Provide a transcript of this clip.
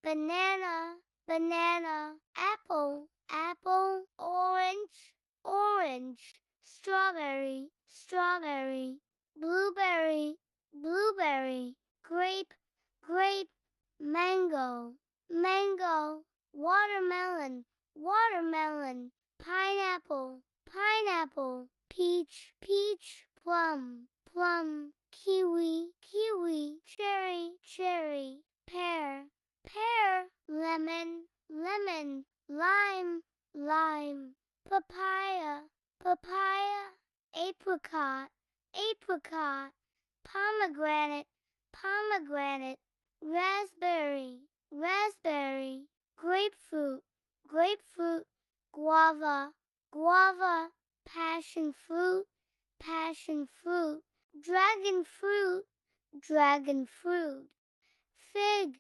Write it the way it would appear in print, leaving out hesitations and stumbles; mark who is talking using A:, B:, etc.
A: banana, banana, apple, apple, orange, orange, strawberry, strawberry, blueberry, blueberry, grape, grape, mango, mango, watermelon, watermelon, pineapple, pineapple, peach, peach, plum, plum, kiwi, kiwi, cherry, cherry, pear, pear, lemon, lemon, lime, lime, papaya, papaya, apricot, apricot, pomegranate, pomegranate, raspberry, raspberry, grapefruit, grapefruit, guava, guava, passion fruit, passion fruit, dragon fruit, dragon fruit, fig,